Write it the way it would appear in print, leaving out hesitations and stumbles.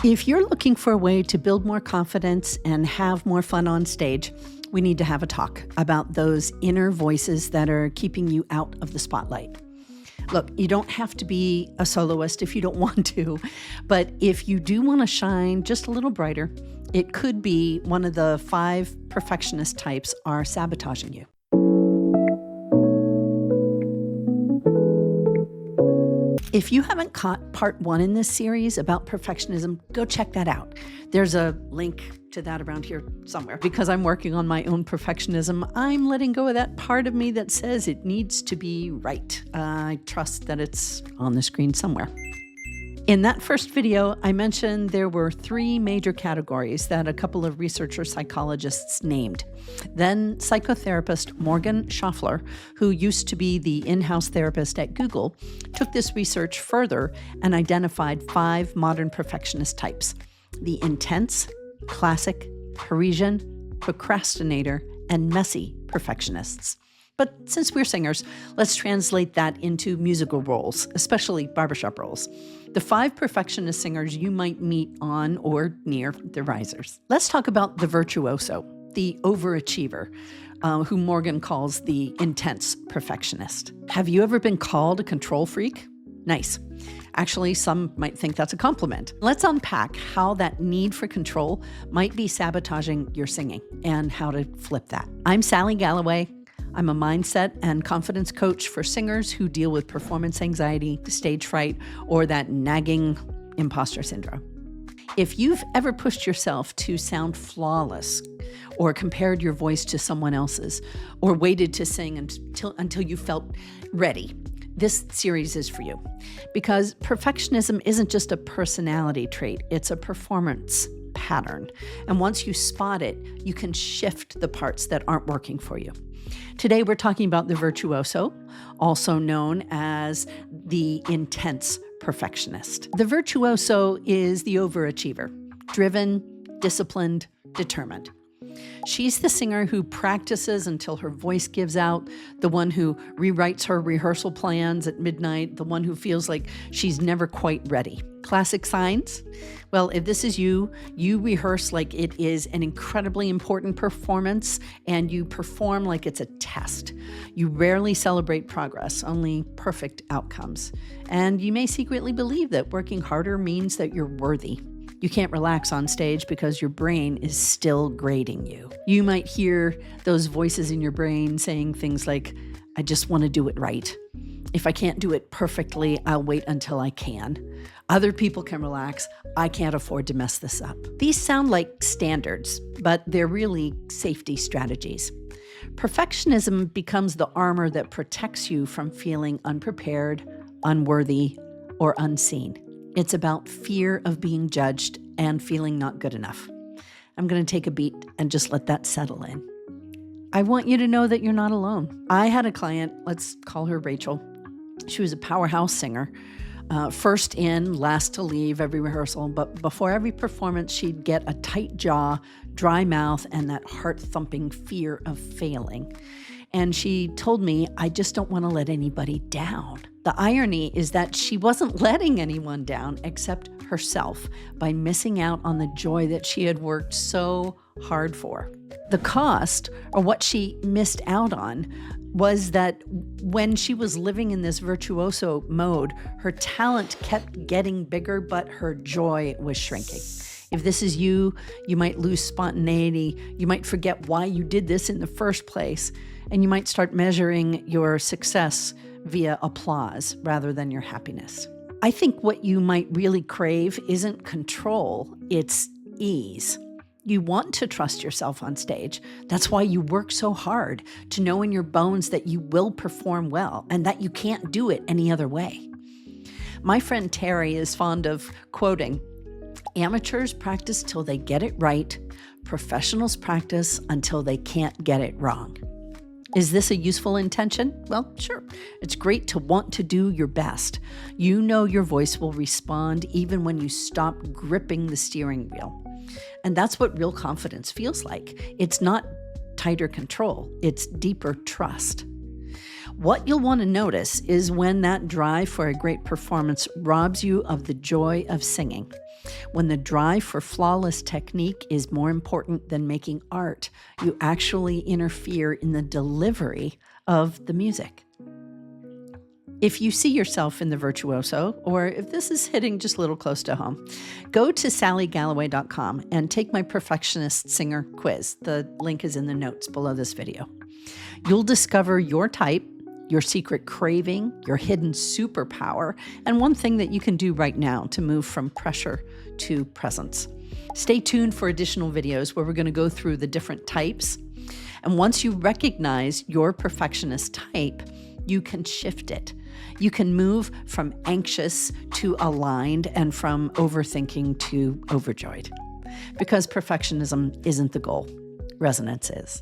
If you're looking for a way to build more confidence and have more fun on stage, we need to have a talk about those inner voices that are keeping you out of the spotlight. Look, you don't have to be a soloist if you don't want to, but if you do want to shine just a little brighter, it could be one of the 5 perfectionist types are sabotaging you. If you haven't caught part 1 in this series about perfectionism, go check that out. There's a link to that around here somewhere. Because I'm working on my own perfectionism, I'm letting go of that part of me that says it needs to be right. I trust that it's on the screen somewhere. In that first video, I mentioned there were 3 major categories that a couple of researcher psychologists named. Then psychotherapist Morgan Schaffler, who used to be the in-house therapist at Google, took this research further and identified 5 modern perfectionist types: the intense, classic, Parisian, procrastinator, and messy perfectionists. But since we're singers, let's translate that into musical roles, especially barbershop roles. The 5 perfectionist singers you might meet on or near the risers. Let's talk about the virtuoso, the overachiever, who Morgan calls the intense perfectionist. Have you ever been called a control freak? Nice. Actually, some might think that's a compliment. Let's unpack how that need for control might be sabotaging your singing and how to flip that. I'm Sally Galloway. I'm a mindset and confidence coach for singers who deal with performance anxiety, stage fright, or that nagging imposter syndrome. If you've ever pushed yourself to sound flawless, or compared your voice to someone else's, or waited to sing until you felt ready, this series is for you. Because perfectionism isn't just a personality trait, it's a performance pattern. And once you spot it, you can shift the parts that aren't working for you. Today, we're talking about the virtuoso, also known as the intense perfectionist. The virtuoso is the overachiever, driven, disciplined, determined. She's the singer who practices until her voice gives out, the one who rewrites her rehearsal plans at midnight, the one who feels like she's never quite ready. Classic signs? Well, if this is you rehearse like it is an incredibly important performance, and you perform like it's a test. You rarely celebrate progress, only perfect outcomes. And you may secretly believe that working harder means that you're worthy. You can't relax on stage because your brain is still grading you. You might hear those voices in your brain saying things like, I just want to do it right. If I can't do it perfectly, I'll wait until I can. Other people can relax. I can't afford to mess this up. These sound like standards, but they're really safety strategies. Perfectionism becomes the armor that protects you from feeling unprepared, unworthy, or unseen. It's about fear of being judged and feeling not good enough. I'm going to take a beat and just let that settle in. I want you to know that you're not alone. I had a client, let's call her Rachel. She was a powerhouse singer. First in, last to leave every rehearsal, but before every performance, she'd get a tight jaw, dry mouth, and that heart-thumping fear of failing. And she told me, I just don't want to let anybody down. The irony is that she wasn't letting anyone down except herself by missing out on the joy that she had worked so hard for. The cost, or what she missed out on, was that when she was living in this virtuoso mode, her talent kept getting bigger, but her joy was shrinking. If this is you, you might lose spontaneity. You might forget why you did this in the first place. And you might start measuring your success via applause rather than your happiness. I think what you might really crave isn't control, it's ease. You want to trust yourself on stage. That's why you work so hard to know in your bones that you will perform well and that you can't do it any other way. My friend Terry is fond of quoting, "Amateurs practice till they get it right. Professionals practice until they can't get it wrong." Is this a useful intention? Well, sure. It's great to want to do your best. You know your voice will respond even when you stop gripping the steering wheel. And that's what real confidence feels like. It's not tighter control, it's deeper trust. What you'll want to notice is when that drive for a great performance robs you of the joy of singing. When the drive for flawless technique is more important than making art, you actually interfere in the delivery of the music. If you see yourself in the Virtuoso, or if this is hitting just a little close to home, go to sallygalloway.com and take my Perfectionist Singer quiz. The link is in the notes below this video. You'll discover your type, your secret craving, your hidden superpower, and one thing that you can do right now to move from pressure to presence. Stay tuned for additional videos where we're going to go through the different types. And once you recognize your perfectionist type, you can shift it. You can move from anxious to aligned and from overthinking to overjoyed. Because perfectionism isn't the goal. Resonance is.